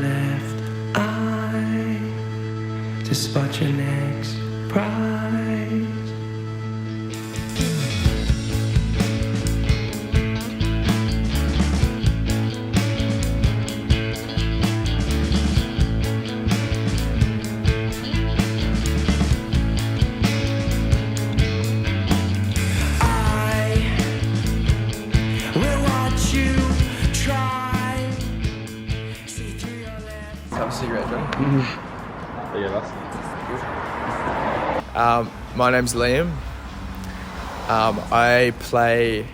left eye to spot your next prize. Have a cigarette, Johnny. My name's Liam. I play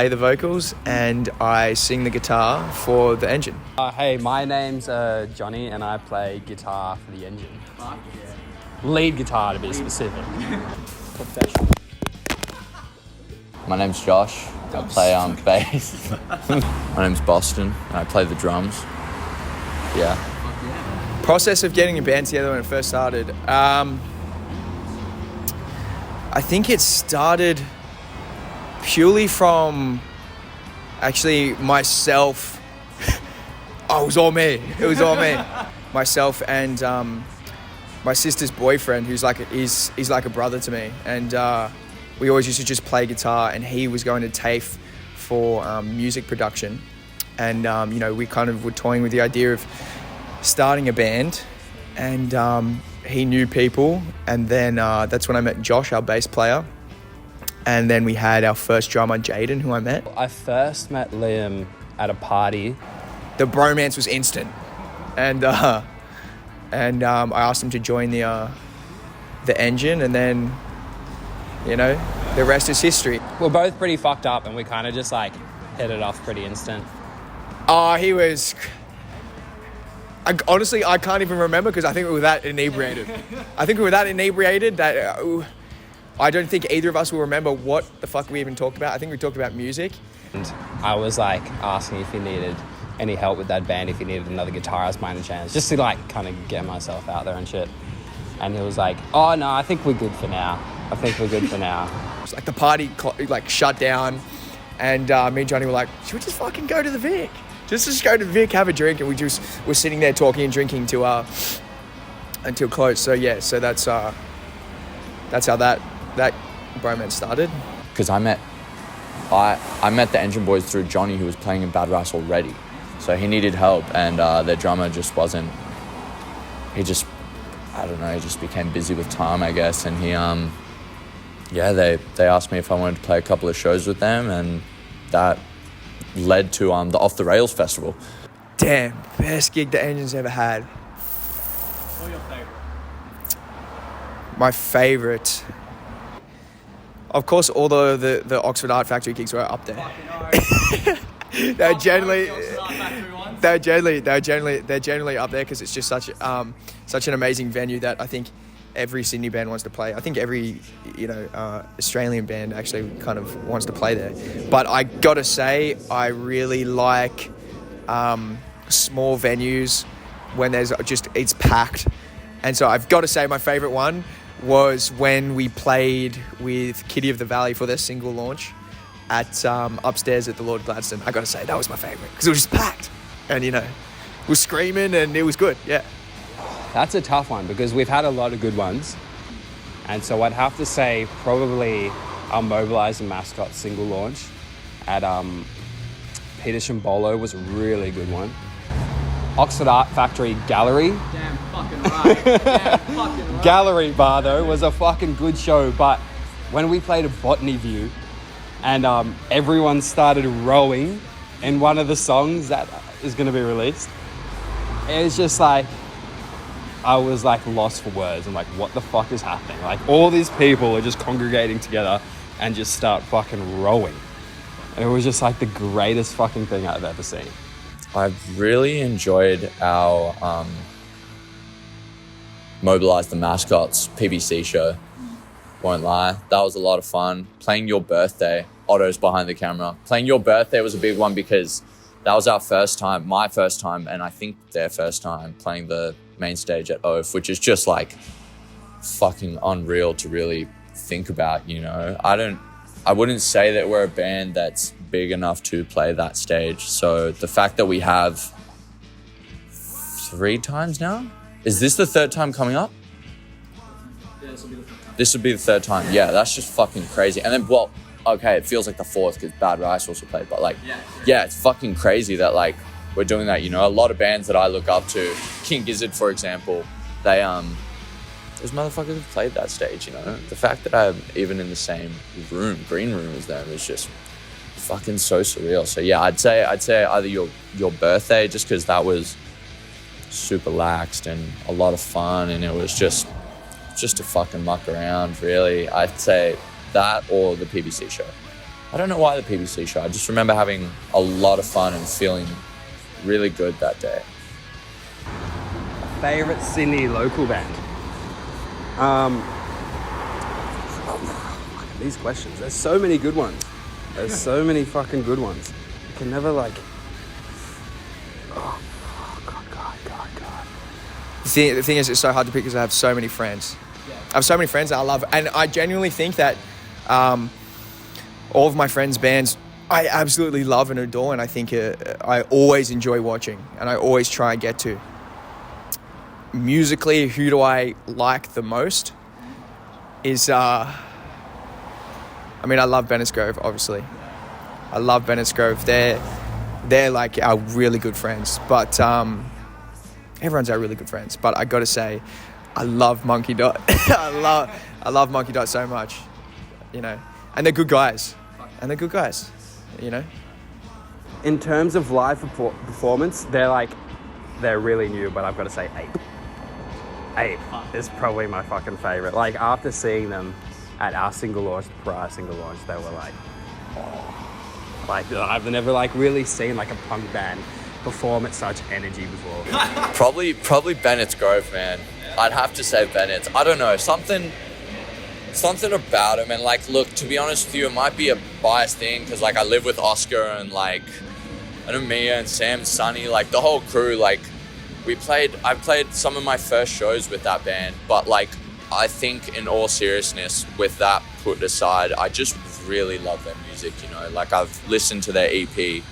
the vocals and I sing the guitar for the engine. Hey, my name's Johnny and I play guitar for the engine. Lead guitar to be specific. Professional. My name's Josh. I play bass. My name's Boston. And I play the drums. Yeah. Process of getting a band together when it first started. I think it started purely from actually myself. Oh, it was all me. Myself and my sister's boyfriend, who's he's like a brother to me, and we always used to just play guitar. And he was going to TAFE for music production, and we kind of were toying with the idea of starting a band, and he knew people, and then that's when I met Josh, our bass player, and then we had our first drummer, Jaden, who I met. I first met Liam at a party. The bromance was instant, and I asked him to join the engine, and then the rest is history. We're both pretty fucked up, and we kind of just hit it off pretty instant. He was... Honestly, I can't even remember because I think we were that inebriated. That I don't think either of us will remember what the fuck we even talked about. I think we talked about music. And I was asking if he needed any help with that band, if he needed another guitarist by any chance, just to kind of get myself out there and shit. And he was like, oh no, I think we're good for now. It's the party shut down, and me and Johnny were like, should we just fucking go to the Vic? Just go to the Vic, have a drink, and we just were sitting there talking and drinking until close. So yeah, that's how that bromance started. Because I met the Engine Boys through Johnny, who was playing in Bad Rice already. So he needed help, and their drummer just wasn't. He just became busy with time, I guess. And he they asked me if I wanted to play a couple of shows with them, and that led to the Off the Rails festival. Damn, best gig the Engine's ever had. What are your favourite? My favourite, of course, all the Oxford Art Factory gigs were up there. they're generally up there because it's just such an amazing venue that I think every Sydney band wants to play. I think every Australian band actually kind of wants to play there. But I gotta say, I really like small venues when it's packed. And so I've got to say my favourite one was when we played with Kitty of the Valley for their single launch at upstairs at the Lord Gladstone. I got to say that was my favourite because it was just packed, and it was screaming and it was good. Yeah. That's a tough one because we've had a lot of good ones. And so I'd have to say probably our Mobilise and Mascot single launch at Peter Shimbolo was a really good one. Oxford Art Factory Gallery. Damn fucking right. Gallery bar though was a fucking good show, but when we played a Botany View and everyone started rowing in one of the songs that is going to be released, it was just I was lost for words. I'm like, what the fuck is happening? All these people are just congregating together and just start fucking rowing. And it was just the greatest fucking thing I've ever seen. I've really enjoyed our Mobilise the Mascots PBC show. Won't lie, that was a lot of fun. Playing Your Birthday, Otto's behind the camera. Playing Your Birthday was a big one because that was our first time, my first time, and I think their first time playing the main stage at Oath, which is just fucking unreal to really think about, I wouldn't say that we're a band that's big enough to play that stage. So the fact that we have 3 times now. Is this the 3rd time coming up? Yeah, this will be the first time. This would be the 3rd time. Yeah, that's just fucking crazy. And then, well, okay, it feels like the 4th because Bad Rice also played, but like, yeah, it's fucking crazy that like we're doing that. You know, a lot of bands that I look up to, King Gizzard, for example, they those motherfuckers have played that stage. You know, the fact that I'm even in the same green room as them is just fucking so surreal. So yeah, I'd say either your birthday, just because that was super laxed and a lot of fun, and it was just to fucking muck around, really. I'd say that or the PBC show. I don't know why the PBC show. I just remember having a lot of fun and feeling really good that day. Favorite Sydney local band? These questions. There's so many good ones. There's so many fucking good ones. You can never like. Oh God. The thing is, it's so hard to pick because I have so many friends. I have so many friends that I love, and I genuinely think that all of my friends' bands I absolutely love and adore, and I think I always enjoy watching, and I always try and get to. Musically, who do I like the most? Is I love Bennetts Grove, obviously. I love Bennetts Grove. They're like our really good friends, but everyone's our really good friends. But I gotta say, I love Monkey Dot. I love Monkey Dot so much, you know. And they're good guys. You know. In terms of live performance, they're really new, but I've got to say Ape is probably my fucking favorite. Like, after seeing them at our single launch, the prior single launch, they were like, oh. Like, I've never like really seen like a punk band perform at such energy before. Probably Bennett's Grove, man. I'd have to say Bennett's. I don't know, something about him. And like, look, to be honest with you, it might be a biased thing because like I live with Oscar and like I know Mia and Sam and Sonny, like the whole crew. Like I played some of my first shows with that band, but like I think in all seriousness, with that put aside, I just really love their music, you know. Like, I've listened to their EP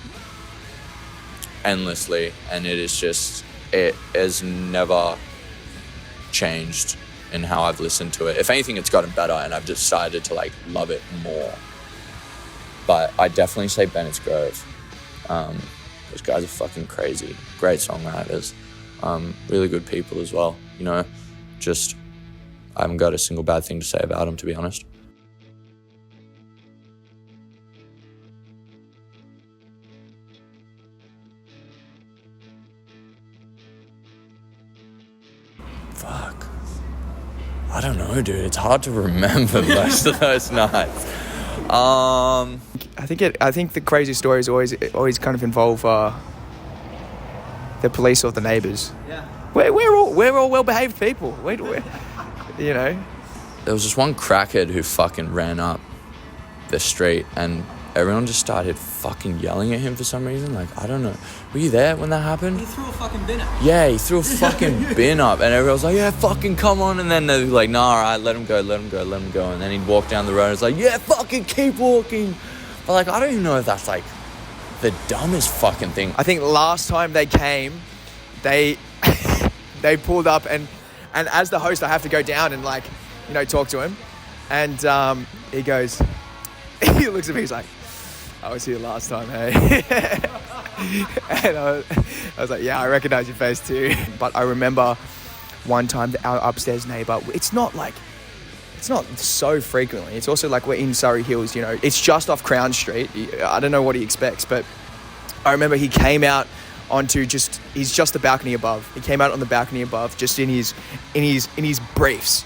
endlessly, and it has never changed in how I've listened to it. If anything, it's gotten better, and I've decided to like love it more. But I definitely say Bennett's Grove. Those guys are fucking crazy. Great songwriters. Really good people as well, you know. Just, I haven't got a single bad thing to say about them, to be honest. Fuck. I don't know, dude. It's hard to remember most of those nights. I think the crazy stories always kind of involve the police or the neighbours. Yeah. We're all well-behaved people. We're you know. There was this one crackhead who fucking ran up the street, and everyone just started fucking yelling at him for some reason. Like, I don't know. Were you there when that happened? He threw a fucking bin up. Yeah, he threw a fucking bin up, and everyone was like, yeah, fucking come on. And then they're like, nah, all right, let him go. And then he'd walk down the road and it's like, yeah, fucking keep walking. But like, I don't even know if that's like the dumbest fucking thing. I think last time they came, they pulled up, and as the host, I have to go down and like, you know, talk to him. And he goes, he looks at me, he's like, I was here last time, hey. And I was like, yeah, I recognize your face too. But I remember one time that our upstairs neighbor, it's not so frequently. It's also like we're in Surrey Hills, you know. It's just off Crown Street. I don't know what he expects, but I remember he came out onto he's just the balcony above. He came out on the balcony above, just in his briefs.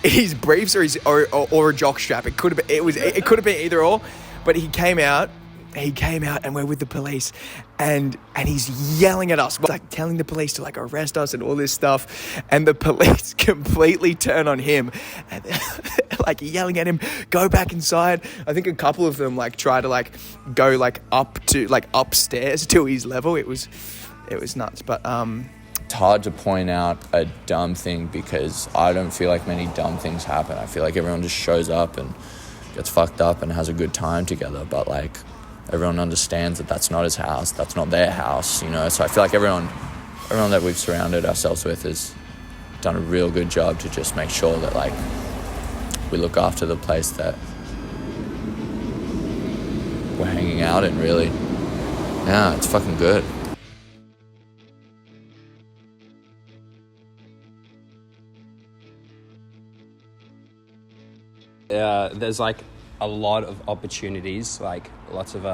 His briefs or a jock strap. It could have been either or, but he came out and we're with the police, and he's yelling at us, like telling the police to like arrest us and all this stuff, and the police completely turn on him and they're like yelling at him, go back inside. I think a couple of them like try to like go like up to like upstairs to his level. It was nuts. But It's hard to point out a dumb thing because I don't feel like many dumb things happen. I feel like everyone just shows up and gets fucked up and has a good time together, but like everyone understands that that's not his house, that's not their house, you know. So I feel like everyone everyone that we've surrounded ourselves with has done a real good job to just make sure that like we look after the place that we're hanging out in, really. Yeah, it's fucking good. There's like a lot of opportunities, like lots of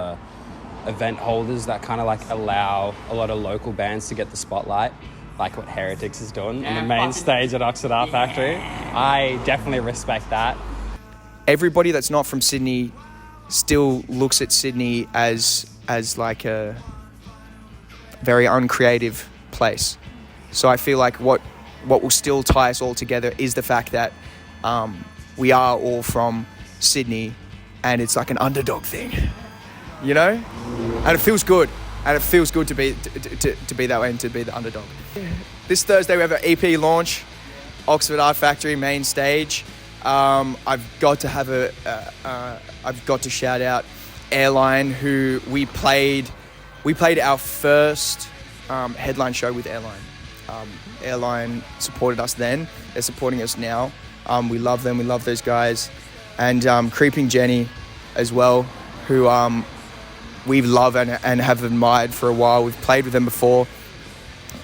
event holders that kind of like allow a lot of local bands to get the spotlight, like what Heretics is doing on the main stage at Oxford Art Factory. I definitely respect that. Everybody that's not from Sydney still looks at Sydney as like a very uncreative place. So I feel like what will still tie us all together is the fact that we are all from Sydney, and it's like an underdog thing, you know? And it feels good. And it feels good to be that way and to be the underdog. This Thursday we have an EP launch, Oxford Art Factory main stage. I've got to shout out Airline, who we played our first headline show with Airline. Airline supported us then. They're supporting us now. We love them. We love those guys. And Creeping Jenny as well, who we love and have admired for a while. We've played with them before.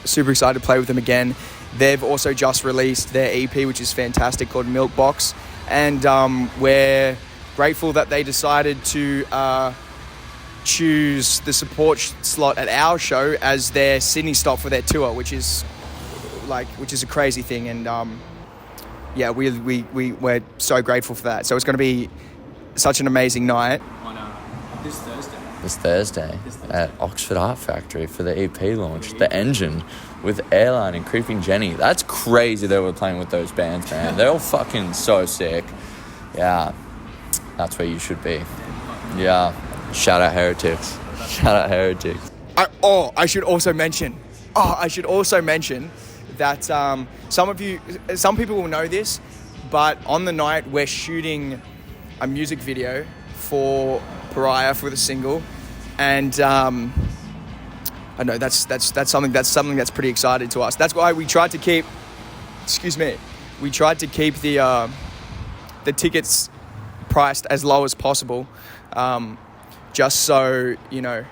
Super excited to play with them again. They've also just released their EP, which is fantastic, called Milk Box. And we're grateful that they decided to choose the support slot at our show as their Sydney stop for their tour, which is a crazy thing. And yeah, we're so grateful for that. So it's going to be such an amazing night. On this Thursday. This Thursday at Oxford Art Factory for the EP launch, The Engine, with Airline and Creeping Jenny. That's crazy that we're playing with those bands, man. They're all fucking so sick. Yeah, that's where you should be. Yeah, shout out Heretics. Shout out Heretics. I should also mention that some people will know this, but on the night we're shooting a music video for Pariah for the single, and I know that's something that's pretty exciting to us. That's why we tried to keep the tickets priced as low as possible, just so I'm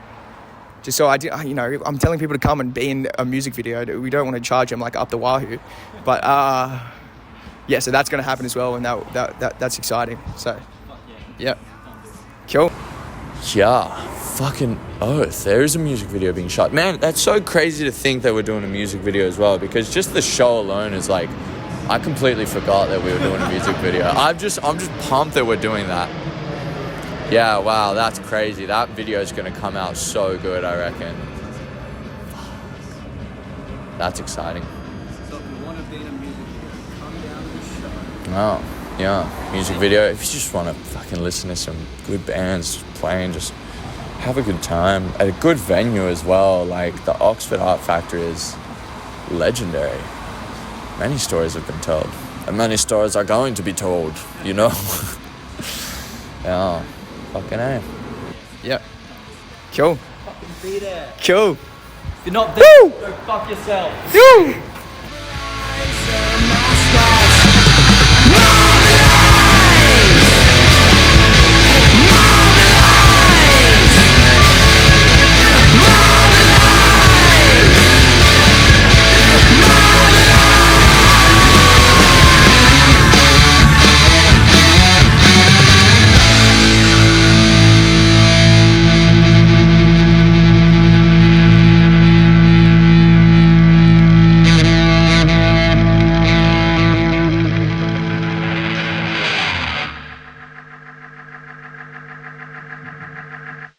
telling people to come and be in a music video. We don't want to charge them like up the wahoo, but yeah, so that's going to happen as well, and that's exciting. So yeah, cool. Yeah, fucking oath. There is a music video being shot. Man, that's so crazy to think that we're doing a music video as well, because just the show alone is like, I completely forgot that we were doing a music video. I'm just pumped that we're doing that. Yeah, wow, that's crazy. That video is going to come out so good, I reckon. That's exciting. So if you want to be in a music video, come down to the show. Oh, yeah, music video. If you just want to fucking listen to some good bands playing, just have a good time at a good venue as well. Like the Oxford Art Factory is legendary. Many stories have been told, and many stories are going to be told, you know? Yeah, fucking A. Yeah, cool. Fucking be there. Cool. If you're not there, go fuck yourself. Woo!